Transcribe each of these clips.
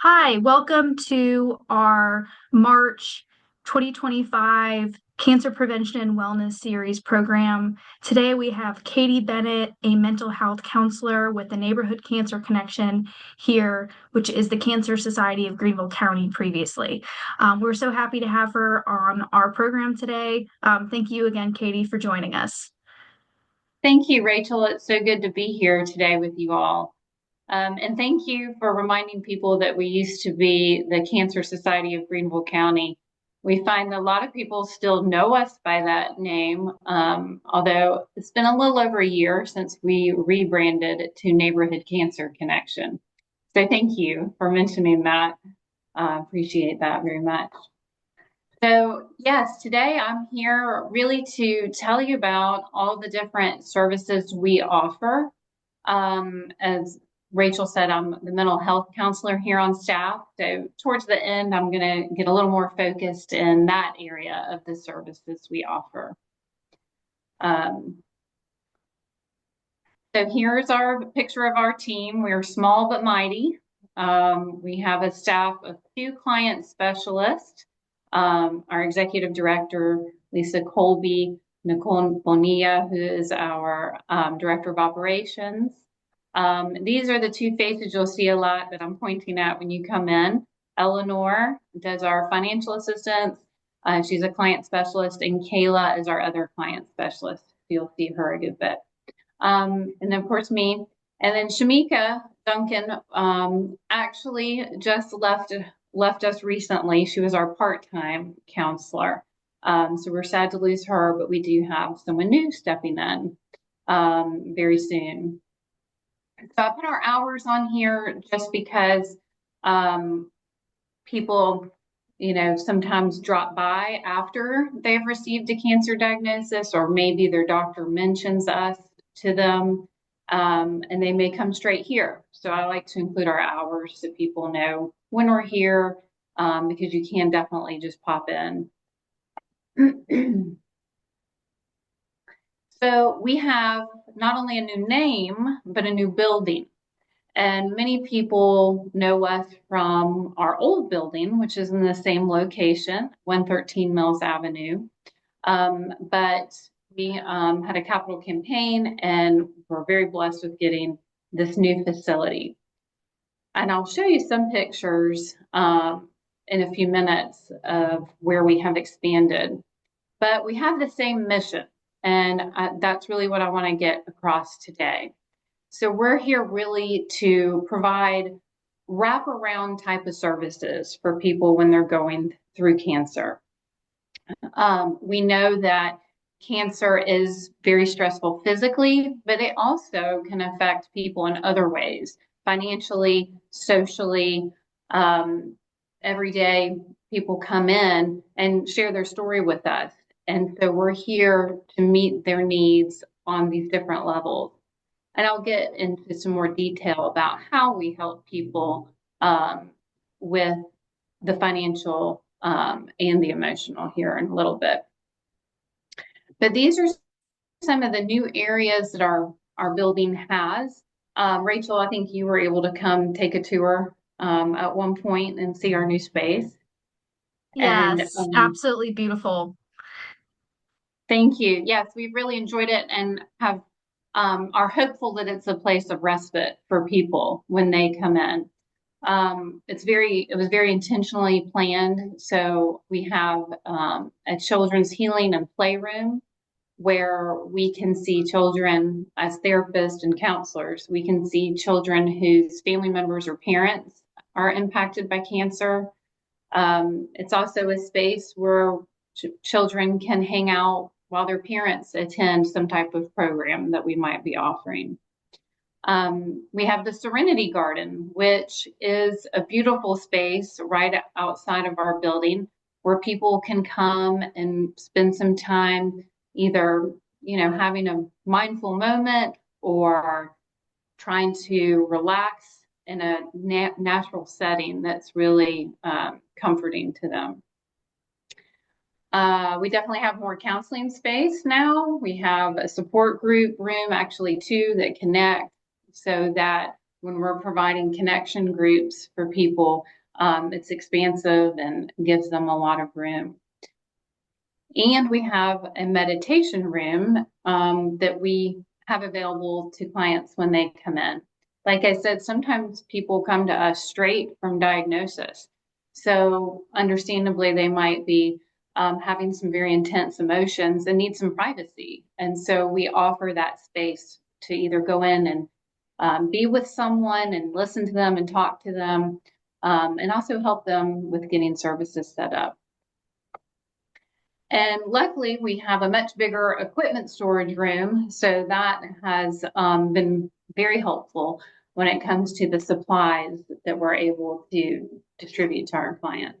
Hi, welcome to our March 2025 Cancer Prevention and Wellness Series program. Today we have Katie Bennett, a mental health counselor with the Neighborhood Cancer Connection here, which is the Cancer Society of Greenville County previously. We're so happy to have her on our program today. Thank you again, Katie, for joining us. Thank you, Rachel. It's so good to be here today with you all. And thank you for reminding people that we used to be the Cancer Society of Greenville County. We find that a lot of people still know us by that name, although it's been a little over a year since we rebranded to Neighborhood Cancer Connection. So thank you for mentioning that. Appreciate that very much. So yes, today I'm here really to tell you about all the different services we offer. As Rachel said, I'm the mental health counselor here on staff. So towards the end, I'm going to get a little more focused in that area of the services we offer. So here's our picture of our team. We're small but mighty. We have a staff of 2 client specialists. Our executive director, Lisa Colby, Nicole Bonilla, who is our director of operations. These are the 2 faces you'll see a lot that I'm pointing at when you come in. Eleanor does our financial assistance. She's a client specialist, and Kayla is our other client specialist. You'll see her a good bit. And then of course me. And then Shamika Duncan actually just left us recently. She was our part-time counselor. So we're sad to lose her, but we do have someone new stepping in very soon. So I put our hours on here just because people, sometimes drop by after they've received a cancer diagnosis, or maybe their doctor mentions us to them, and they may come straight here. So I like to include our hours so people know when we're here, because you can definitely just pop in. So we have not only a new name, but a new building. And many people know us from our old building, which is in the same location, 113 Mills Avenue. But we had a capital campaign, and we're very blessed with getting this new facility. And I'll show you some pictures in a few minutes of where we have expanded. But we have the same mission, and that's really what I want to get across today. So we're here really to provide wraparound type of services for people when they're going through cancer. We know that cancer is very stressful physically, but it also can affect people in other ways, financially, socially. Every day people come in and share their story with us. And so we're here to meet their needs on these different levels. And I'll get into some more detail about how we help people with the financial and the emotional here in a little bit. But these are some of the new areas that our building has. Rachel, I think you were able to come take a tour at one point and see our new space. And Yes, absolutely beautiful. thank you. Yes, we've really enjoyed it and have are hopeful that it's a place of respite for people when they come in. It was very intentionally planned. So we have a children's healing and playroom where we can see children as therapists and counselors. We can see children whose family members or parents are impacted by cancer. It's also a space where children can hang out while their parents attend some type of program that we might be offering. We have the Serenity Garden, which is a beautiful space right outside of our building where people can come and spend some time either, having a mindful moment or trying to relax in a natural setting that's really comforting to them. We definitely have more counseling space now. We have a support group room, actually 2, that connect so that when we're providing connection groups for people, it's expansive and gives them a lot of room. And we have a meditation room that we have available to clients when they come in. Like I said, sometimes people come to us straight from diagnosis. So understandably, they might be having some very intense emotions and need some privacy. And so we offer that space to either go in and be with someone and listen to them and talk to them, and also help them with getting services set up. And luckily, we have a much bigger equipment storage room, so that has been very helpful when it comes to the supplies that we're able to distribute to our clients.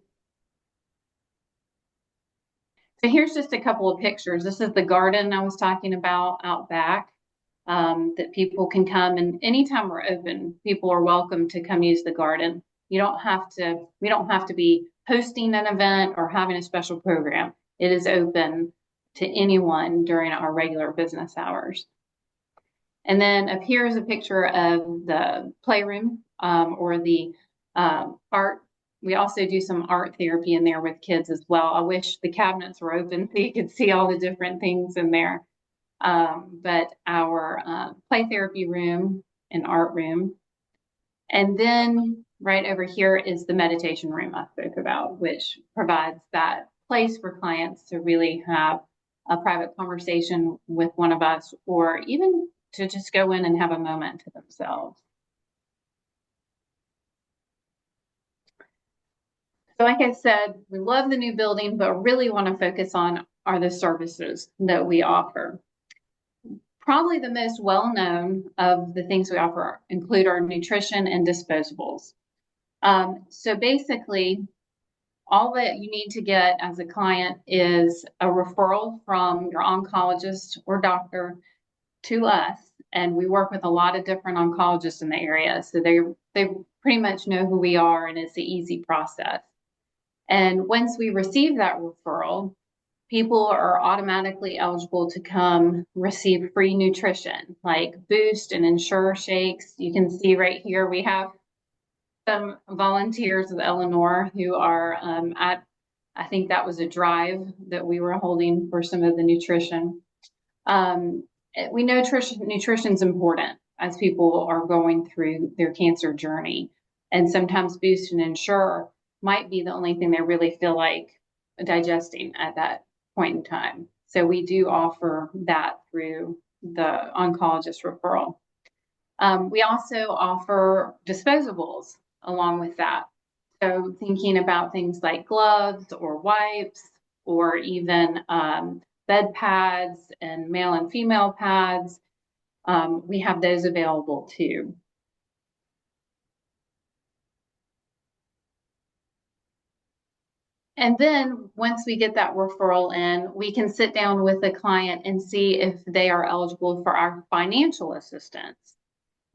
So here's just a couple of pictures. This is the garden I was talking about out back, that people can come, and anytime we're open, people are welcome to come use the garden. We don't have to be hosting an event or having a special program. It is open to anyone during our regular business hours. And then up here is a picture of the playroom, or the art. We also do some art therapy in there with kids as well. I wish the cabinets were open so you could see all the different things in there. But our play therapy room and art room. And then right over here is the meditation room I spoke about, which provides that place for clients to really have a private conversation with one of us, or even to just go in and have a moment to themselves. So like I said, we love the new building, but really want to focus on are the services that we offer. Probably the most well-known of the things we offer include our nutrition and disposables. So basically, all that you need to get as a client is a referral from your oncologist or doctor to us. And we work with a lot of different oncologists in the area. So they pretty much know who we are, and it's an easy process. And once we receive that referral, people are automatically eligible to come receive free nutrition, like Boost and Ensure shakes. You can see right here, we have some volunteers with Eleanor who are at, I think that was a drive that we were holding for some of the nutrition. We know nutrition is important as people are going through their cancer journey. And sometimes Boost and Ensure might be the only thing they really feel like digesting at that point in time. So we do offer that through the oncologist referral. We also offer disposables along with that. So thinking about things like gloves or wipes, or even bed pads and male and female pads, we have those available too. And then once we get that referral in, we can sit down with the client and see if they are eligible for our financial assistance.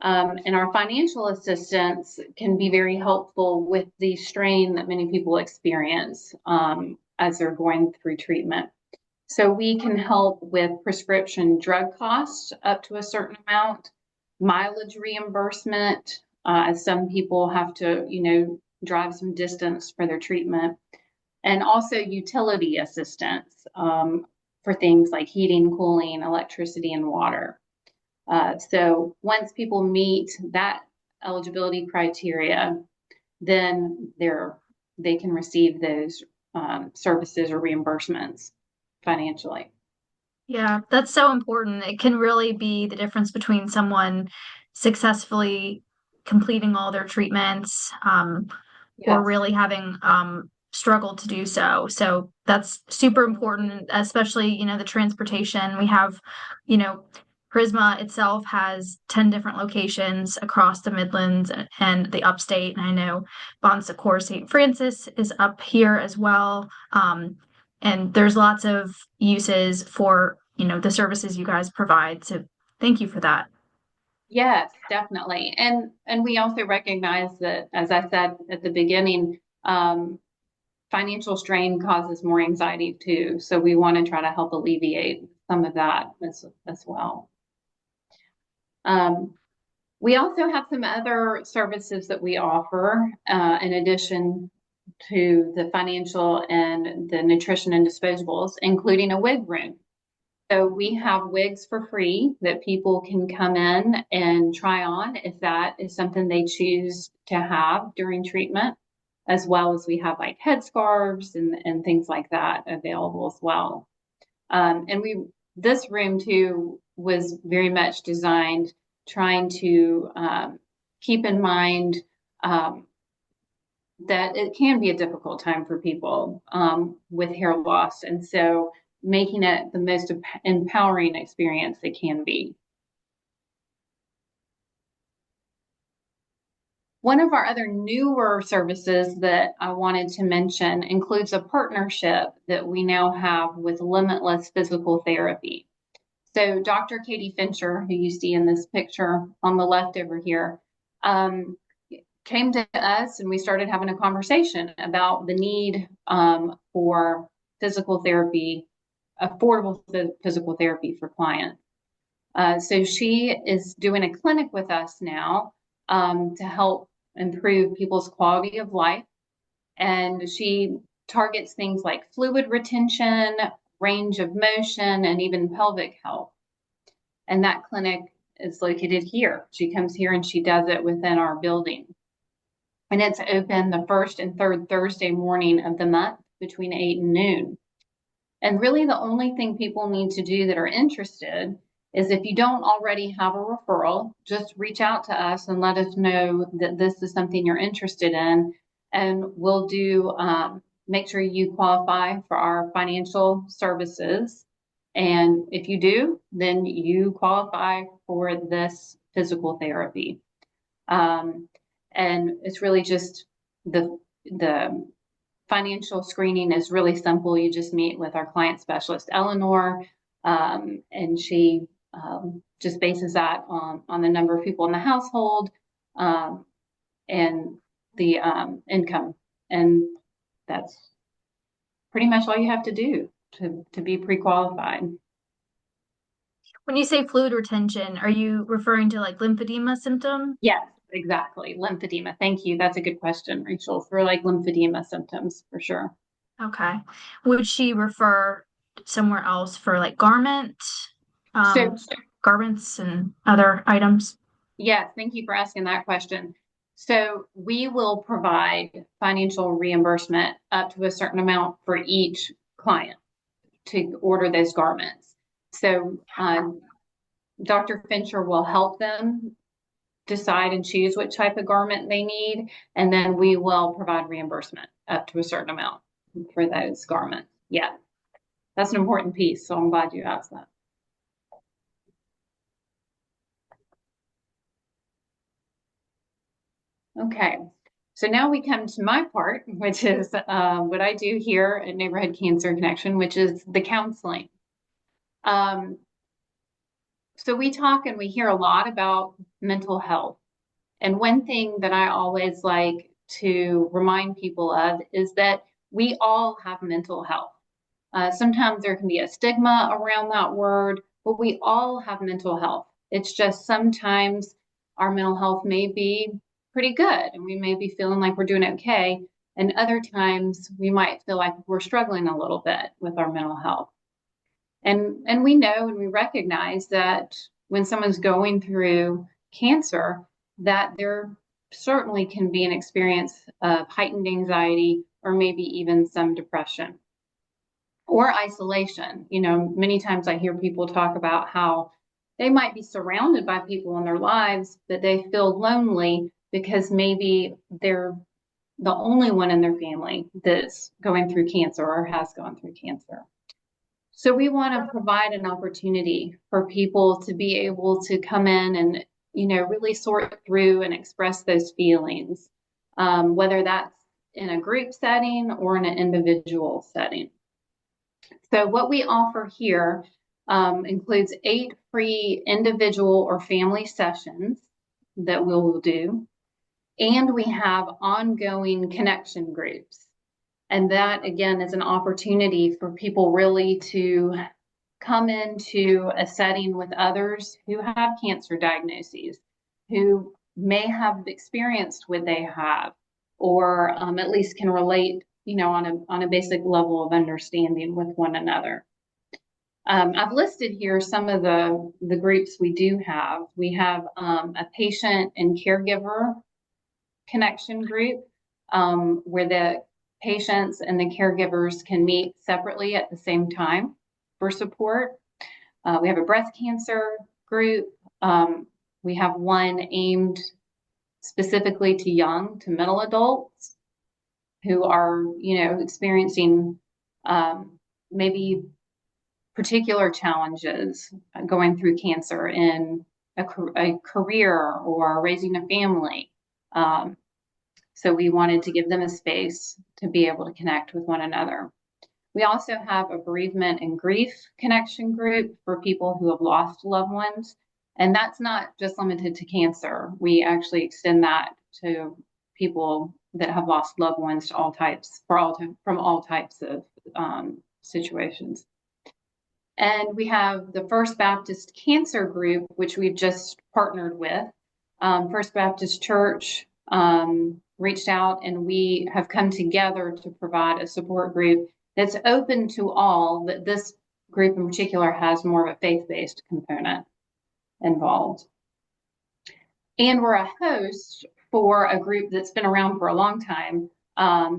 And our financial assistance can be very helpful with the strain that many people experience as they're going through treatment. So we can help with prescription drug costs up to a certain amount, mileage reimbursement, as some people have to, drive some distance for their treatment, and also utility assistance for things like heating, cooling, electricity, and water. So once people meet that eligibility criteria, then they can receive those services or reimbursements financially. Yeah, that's so important. It can really be the difference between someone successfully completing all their treatments, or Yes. really having struggled to do so. So that's super important, especially, the transportation. We have, Prisma itself has 10 different locations across the Midlands and the upstate. And I know Bon Secours St. Francis is up here as well. And there's lots of uses for, the services you guys provide. So thank you for that. Yes, definitely. And we also recognize that, as I said at the beginning, financial strain causes more anxiety too. So we want to try to help alleviate some of that as well. We also have some other services that we offer in addition to the financial and the nutrition and disposables, including a wig room. So we have wigs for free that people can come in and try on if that is something they choose to have during treatment, as well as we have like headscarves and things like that available as well. This room too was very much designed trying to keep in mind that it can be a difficult time for people with hair loss. And so making it the most empowering experience it can be. One of our other newer services that I wanted to mention includes a partnership that we now have with Limitless Physical Therapy. So Dr. Katie Fincher, who you see in this picture on the left over here, came to us and we started having a conversation about the need for physical therapy, affordable physical therapy for clients. So she is doing a clinic with us now to help improve people's quality of life. And she targets things like fluid retention, range of motion, and even pelvic health. And that clinic is located here. She comes here and she does it within our building. And it's open the first and third Thursday morning of the month between 8 and noon. And really the only thing people need to do that are interested is if you don't already have a referral, just reach out to us and let us know that this is something you're interested in. And we'll do, make sure you qualify for our financial services. And if you do, then you qualify for this physical therapy. And it's really just the financial screening is really simple. You just meet with our client specialist, Eleanor, and she just bases that on the number of people in the household and the income. And that's pretty much all you have to do to be pre-qualified. When you say fluid retention, are you referring to like lymphedema symptoms? Yes, exactly. Lymphedema. Thank you. That's a good question, Rachel, for like lymphedema symptoms for sure. Okay. Would she refer somewhere else for like So, garments and other items? yes, thank you for asking that question. So we will provide financial reimbursement up to a certain amount for each client to order those garments. So Dr. Fincher will help them decide and choose what type of garment they need, and then we will provide reimbursement up to a certain amount for those garments. Yeah, that's an important piece, so I'm glad you asked that. Okay, so now we come to my part, which is what I do here at Neighborhood Cancer Connection, which is the counseling. So we talk and we hear a lot about mental health. And one thing that I always like to remind people of is that we all have mental health. Sometimes there can be a stigma around that word, but we all have mental health. It's just sometimes our mental health may be pretty good and we may be feeling like we're doing okay. And other times we might feel like we're struggling a little bit with our mental health. And we know and we recognize that when someone's going through cancer, that there certainly can be an experience of heightened anxiety or maybe even some depression or isolation. You know, many times I hear people talk about how they might be surrounded by people in their lives, but they feel lonely because maybe they're the only one in their family that's going through cancer or has gone through cancer. So we want to provide an opportunity for people to be able to come in and, you know, really sort through and express those feelings, whether that's in a group setting or in an individual setting. So what we offer here includes 8 free individual or family sessions that we will do. And we have ongoing connection groups. And that, again, is an opportunity for people really to come into a setting with others who have cancer diagnoses, who may have experienced what they have, or at least can relate, on a basic level of understanding with one another. I've listed here some of the groups we do have. We have a patient and caregiver connection group, where the patients and the caregivers can meet separately at the same time for support. We have a breast cancer group. We have one aimed specifically to middle adults who are, experiencing maybe particular challenges going through cancer in a career or raising a family. So we wanted to give them a space to be able to connect with one another. We also have a bereavement and grief connection group for people who have lost loved ones. And that's not just limited to cancer. We actually extend that to people that have lost loved ones to all types, from all types of situations. And we have the First Baptist Cancer Group, which we've just partnered with. First Baptist Church reached out, and we have come together to provide a support group that's open to all, but this group in particular has more of a faith-based component involved. And we're a host for a group that's been around for a long time,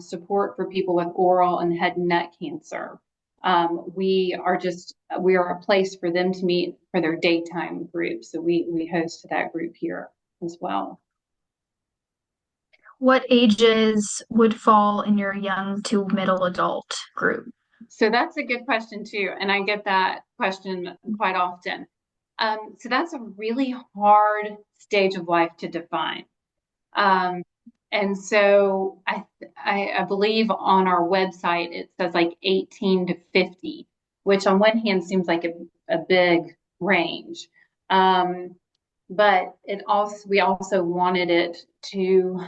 support for people with oral and head and neck cancer. We are a place for them to meet for their daytime group. So we host that group here as well. What ages would fall in your young to middle adult group? So that's a good question too. And I get that question quite often. So that's a really hard stage of life to define. And so I believe on our website, it says like 18 to 50, which on one hand seems like a big range. But we also wanted it to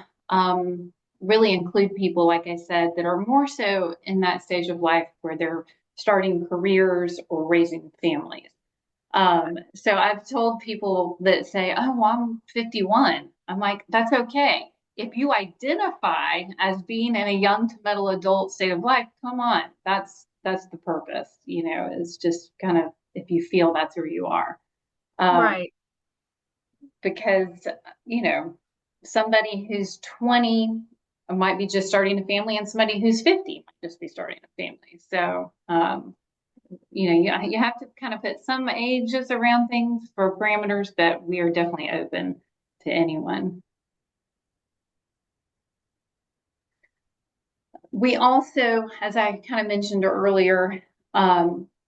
really include people, like I said, that are more so in that stage of life where they're starting careers or raising families. So I've told people that say, oh, well, I'm 51. I'm like, that's okay. If you identify as being in a young to middle adult state of life, come on, that's the purpose, it's just kind of, if you feel that's where you are. Right. Because, somebody who's 20 might be just starting a family, and somebody who's 50 might just be starting a family. So, you have to kind of put some ages around things for parameters, but we are definitely open to anyone. We also, as I kind of mentioned earlier,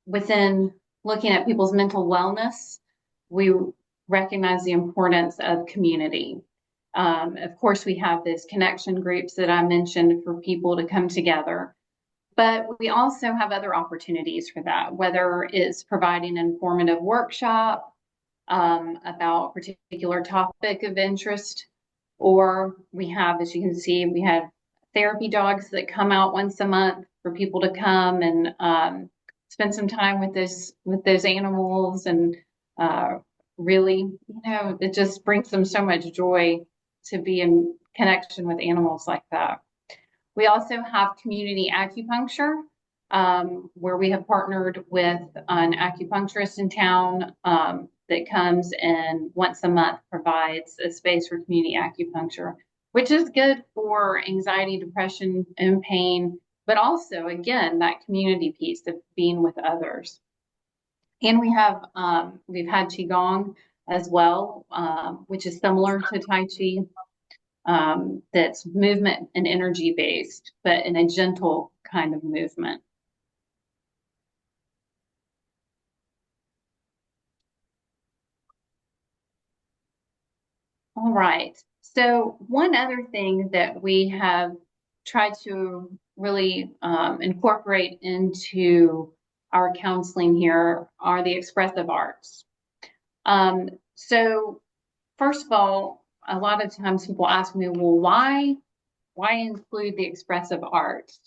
within looking at people's mental wellness, we recognize the importance of community. Of course, we have those connection groups that I mentioned for people to come together, but we also have other opportunities for that, whether it's providing an informative workshop about a particular topic of interest, or we have, as you can see, we have therapy dogs that come out once a month for people to come and spend some time with those animals, and really, it just brings them so much joy to be in connection with animals like that. We also have community acupuncture, where we have partnered with an acupuncturist in town that comes and once a month provides a space for community acupuncture, which is good for anxiety, depression, and pain, but also, again, that community piece of being with others. And we've had Qigong as well, which is similar to Tai Chi. That's movement and energy based, but in a gentle kind of movement. All right. So one other thing that we have tried to really incorporate into our counseling here are the expressive arts. So first of all, a lot of times people ask me, well, why include the expressive arts?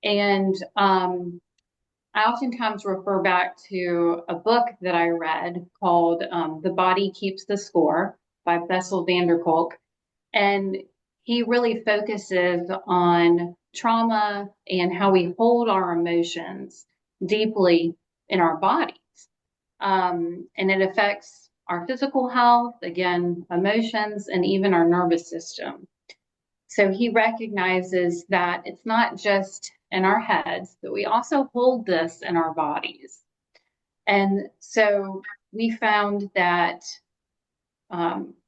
And I oftentimes refer back to a book that I read called The Body Keeps the Score. by Bessel van der Kolk. And he really focuses on trauma and how we hold our emotions deeply in our bodies. And it affects our physical health, again, emotions, and even our nervous system. So he recognizes that it's not just in our heads, but we also hold this in our bodies. And so we found that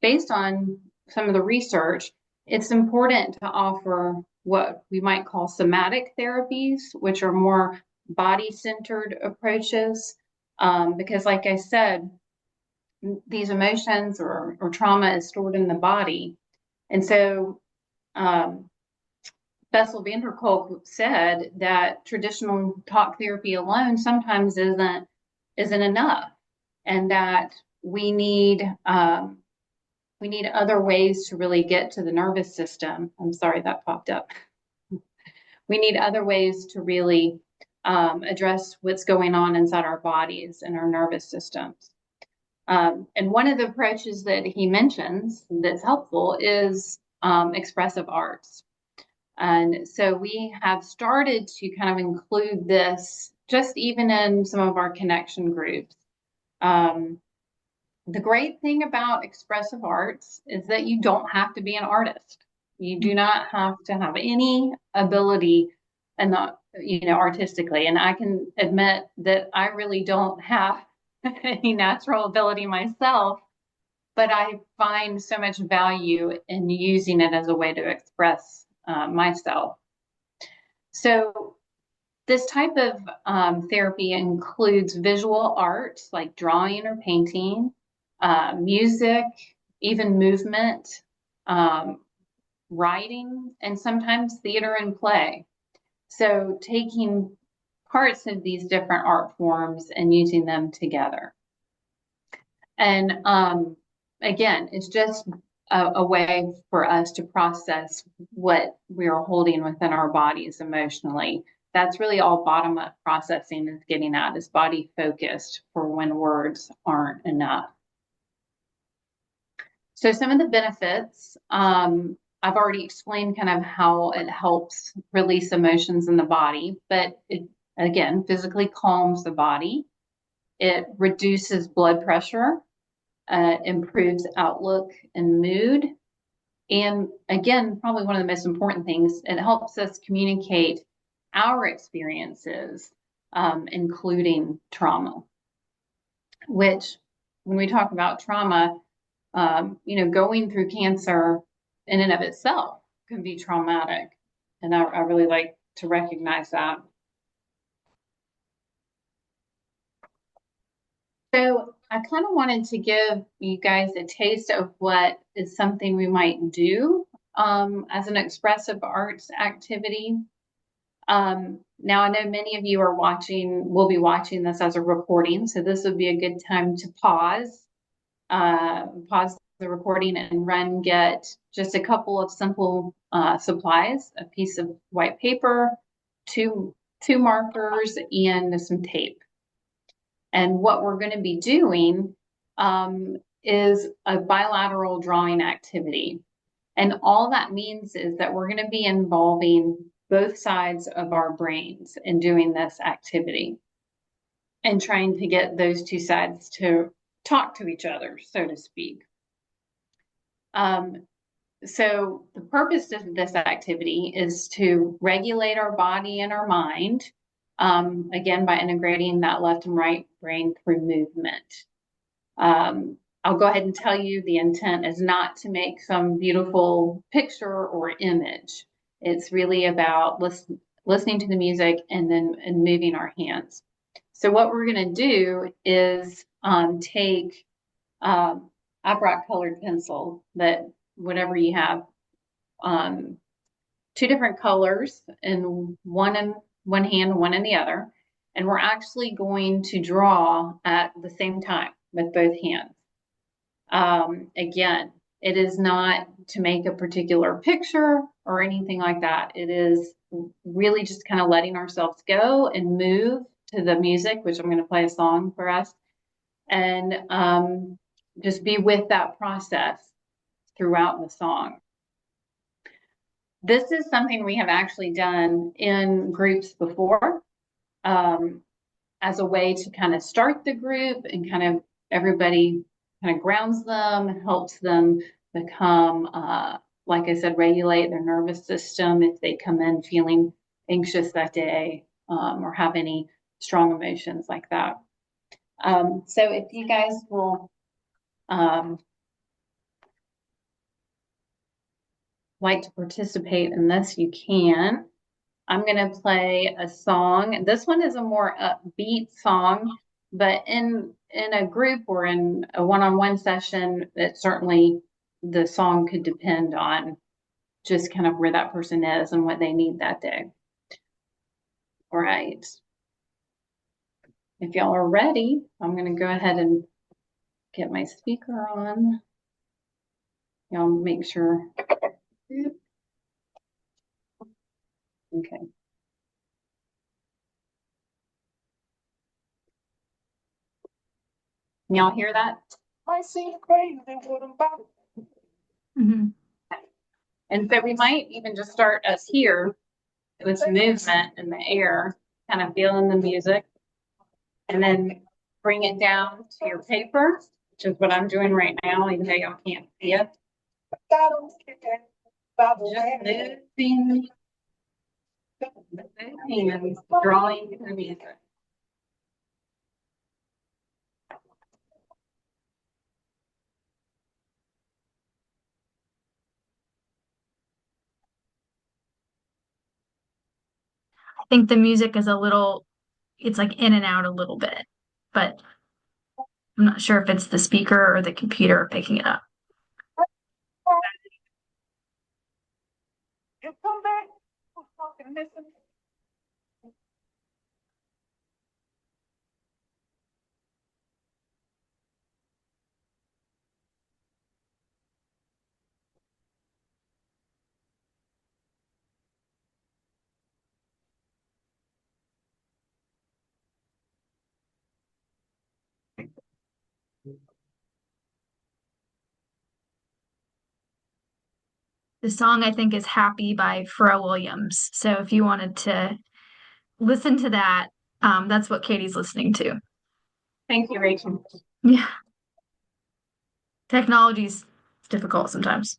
based on some of the research, it's important to offer what we might call somatic therapies, which are more body-centered approaches. Because like I said, these emotions or trauma is stored in the body. And so Bessel van der Kolk said that traditional talk therapy alone sometimes isn't enough, and that we need other ways to really get to the nervous system. I'm sorry that popped up. We need other ways to really address what's going on inside our bodies and our nervous systems. And one of the approaches that he mentions that's helpful is expressive arts. And so we have started to kind of include this just even in some of our connection groups. The great thing about expressive arts is that you don't have to be an artist. You do not have to have any ability and artistically. And I can admit that I really don't have any natural ability myself, but I find so much value in using it as a way to express myself. So this type of therapy includes visual arts like drawing or painting, music, even movement, writing, and sometimes theater and play. So taking parts of these different art forms and using them together. And again, it's just a way for us to process what we are holding within our bodies emotionally. That's really all bottom-up processing is getting at, is body focused for when words aren't enough. So some of the benefits, I've already explained kind of how it helps release emotions in the body, but it, again, physically calms the body. It reduces blood pressure, improves outlook and mood. And again, probably one of the most important things, it helps us communicate our experiences, including trauma, which when we talk about trauma, going through cancer in and of itself can be traumatic. And I really like to recognize that. So I kind of wanted to give you guys a taste of what is something we might do as an expressive arts activity. Now I know many of you will be watching this as a recording, so this would be a good time to pause the recording and get just a couple of simple supplies, a piece of white paper, two markers, and some tape. And what we're going to be doing is a bilateral drawing activity. And all that means is that we're going to be involving both sides of our brains in doing this activity and trying to get those two sides to talk to each other, so to speak. So the purpose of this activity is to regulate our body and our mind, again, by integrating that left and right brain through movement. I'll go ahead and tell you the intent is not to make some beautiful picture or image. It's really about listening to the music and moving our hands. So what we're going to do is take, I brought colored pencil, but whatever you have, two different colors, and one in one hand, one in the other. And we're actually going to draw at the same time with both hands. Again, it is not to make a particular picture or anything like that. It is really just kind of letting ourselves go and move to the music, which I'm going to play a song for us. And just be with that process throughout the song. This is something we have actually done in groups before, as a way to kind of start the group and kind of everybody kind of grounds them, helps them become, like I said, regulate their nervous system if they come in feeling anxious that day, or have any strong emotions like that. So if you guys will like to participate in this, you can. I'm going to play a song. This one is a more upbeat song, but in a group or in a one-on-one session, that certainly the song could depend on just kind of where that person is and what they need that day. All right. If y'all are ready, I'm going to go ahead and get my speaker on. Y'all make sure. Okay. Y'all hear that? Might seem crazy, Mm-hmm. And so we might even just start us here with movement in the air, kind of feeling the music, and then bring it down to your paper, which is what I'm doing right now, even though y'all can't see it. Just moving the hands, drawing the music. I think the music is it's like in and out a little bit, but I'm not sure if it's the speaker or the computer picking it up. The song I think is Happy by Pharrell Williams. So if you wanted to listen to that, that's what Katie's listening to. Thank you, Rachel. Yeah. Technology's difficult sometimes.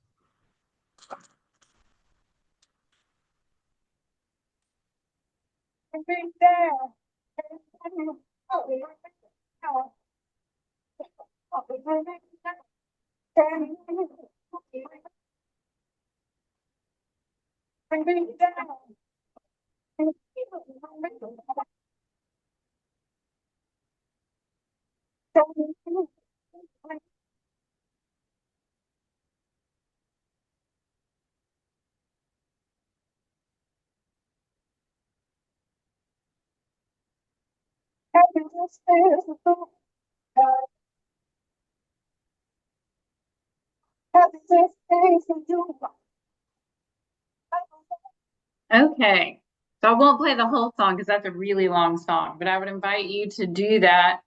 Okay, so I won't play the whole song because that's a really long song, but I would invite you to do that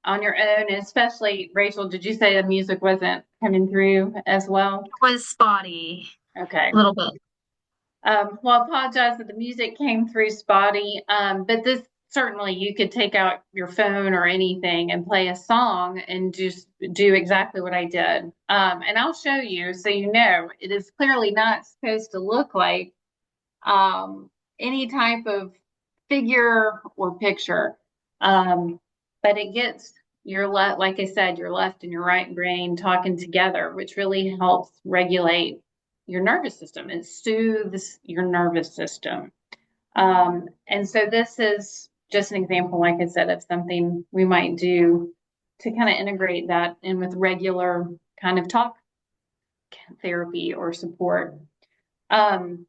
on your own, especially Rachel, did you say the music wasn't coming through as well? It was spotty Okay. a little bit. Well, I apologize that the music came through spotty, but this certainly you could take out your phone or anything and play a song and just do exactly what I did. And I'll show you so you know it is clearly not supposed to look like any type of figure or picture. But it gets your left, like I said, your left and your right brain talking together, which really helps regulate your nervous system. It soothes your nervous system. And so this is just an example, like I said, of something we might do to kind of integrate that in with regular kind of talk therapy or support. And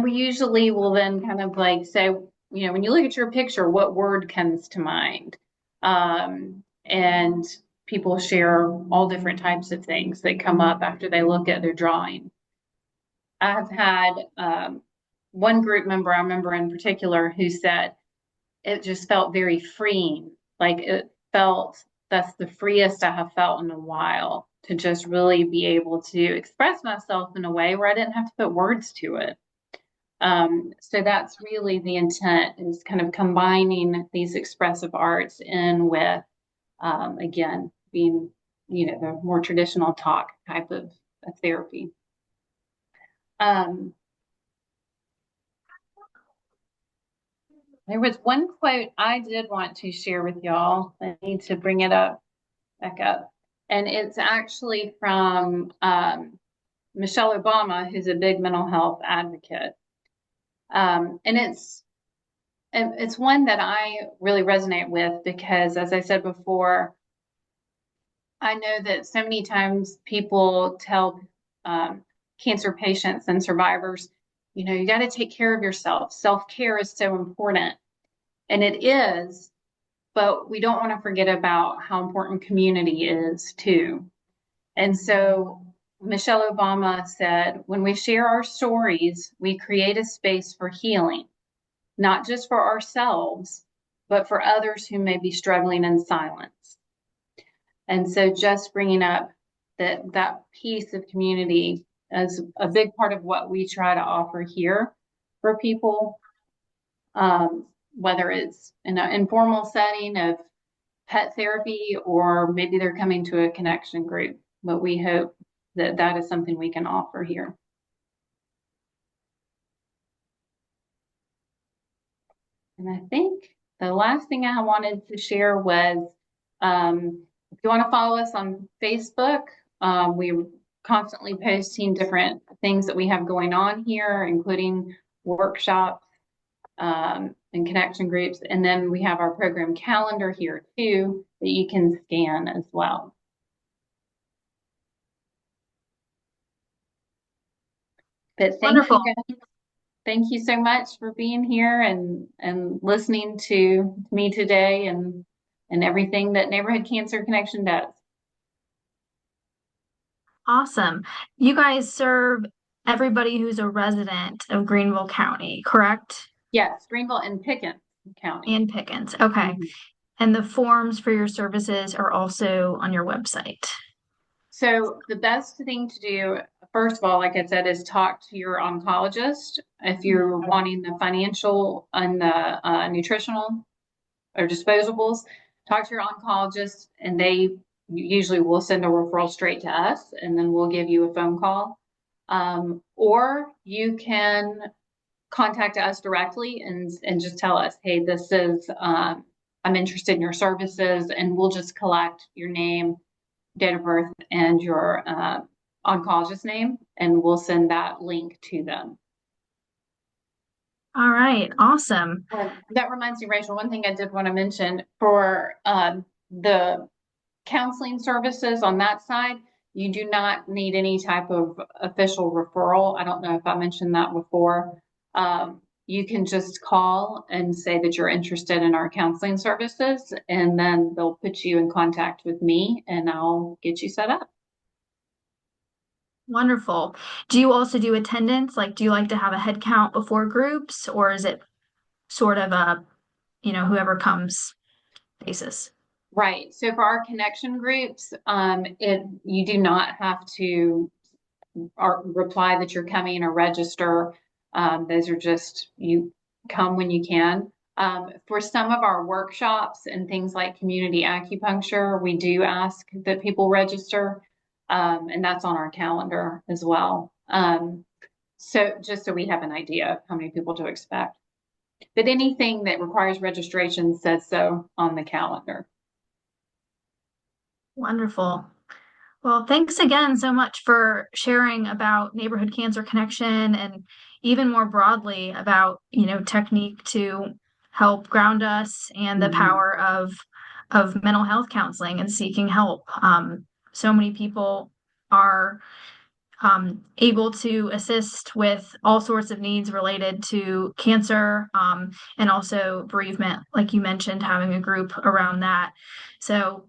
we usually will then kind of like say, you know, when you look at your picture, what word comes to mind? And people share all different types of things that come up after they look at their drawing. I have had one group member I remember in particular who said it just felt very freeing, like it felt that's the freest I have felt in a while, to just really be able to express myself in a way where I didn't have to put words to it. So that's really the intent, is kind of combining these expressive arts in with, again, being, the more traditional talk type of therapy. There was one quote I did want to share with y'all. I need to bring it back up. And it's actually from Michelle Obama, who's a big mental health advocate. And it's one that I really resonate with because, as I said before, I know that so many times people tell cancer patients and survivors, you got to take care of yourself. Self-care is so important. And it is, but we don't want to forget about how important community is too. And so Michelle Obama said, when we share our stories, we create a space for healing, not just for ourselves, but for others who may be struggling in silence. And so just bringing up that piece of community as a big part of what we try to offer here for people, whether it's in an informal setting of pet therapy, or maybe they're coming to a connection group. But we hope that is something we can offer here. And I think the last thing I wanted to share was, if you want to follow us on Facebook, we're constantly posting different things that we have going on here, including workshops and connection groups. And then we have our program calendar here too that you can scan as well. But Wonderful. you guys. Thank you so much for being here and listening to me today and everything that Neighborhood Cancer Connection does. Awesome. You guys serve everybody who's a resident of Greenville County, correct? Yes, Greenville and Pickens County. And Pickens. Okay. Mhm. And the forms for your services are also on your website. So the best thing to do, first of all, like I said, is talk to your oncologist if you're wanting the financial and the nutritional or disposables. Talk to your oncologist, and they usually will send a referral straight to us, and then we'll give you a phone call. Or you can contact us directly and just tell us, hey, this is I'm interested in your services, and we'll just collect your name, date of birth, and your oncologist name, and we'll send that link to them. All right, awesome. That reminds me, Rachel, one thing I did want to mention for the counseling services on that side, you do not need any type of official referral. I don't know if I mentioned that before. You can just call and say that you're interested in our counseling services, and then they'll put you in contact with me and I'll get you set up. Wonderful. Do you also do attendance? Like, do you like to have a head count before groups, or is it sort of a, whoever comes basis? Right. So for our connection groups, you do not have to reply that you're coming or register. Those are just, you come when you can. For some of our workshops and things like community acupuncture, we do ask that people register, and that's on our calendar as well. So just so we have an idea of how many people to expect. But anything that requires registration says so on the calendar. Wonderful. Well, thanks again so much for sharing about Neighborhood Cancer Connection and even more broadly about, technique to help ground us and the power of mental health counseling and seeking help. So many people are able to assist with all sorts of needs related to cancer and also bereavement, like you mentioned, having a group around that. So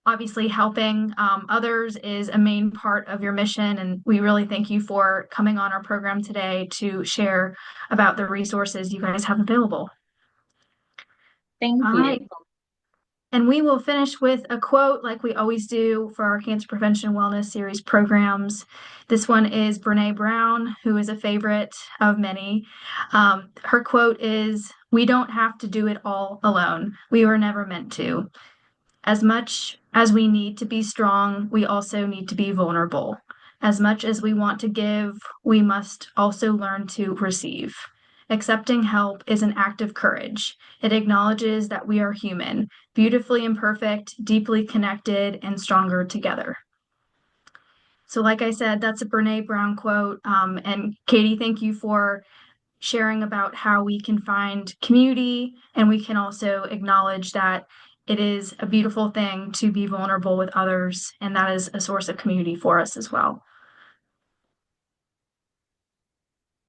obviously helping others is a main part of your mission, and we really thank you for coming on our program today to share about the resources you guys have available. Thank All you. right. And we will finish with a quote like we always do for our Cancer Prevention Wellness Series programs. This one is Brene Brown, who is a favorite of many. Her quote is, "We don't have to do it all alone. We were never meant to. As much as we need to be strong, we also need to be vulnerable. As much as we want to give, we must also learn to receive. Accepting help is an act of courage. It acknowledges that we are human, beautifully imperfect, deeply connected, and stronger together." So, like I said, that's a Brene Brown quote. And Katie, thank you for sharing about how we can find community and we can also acknowledge that it is a beautiful thing to be vulnerable with others, and that is a source of community for us as well.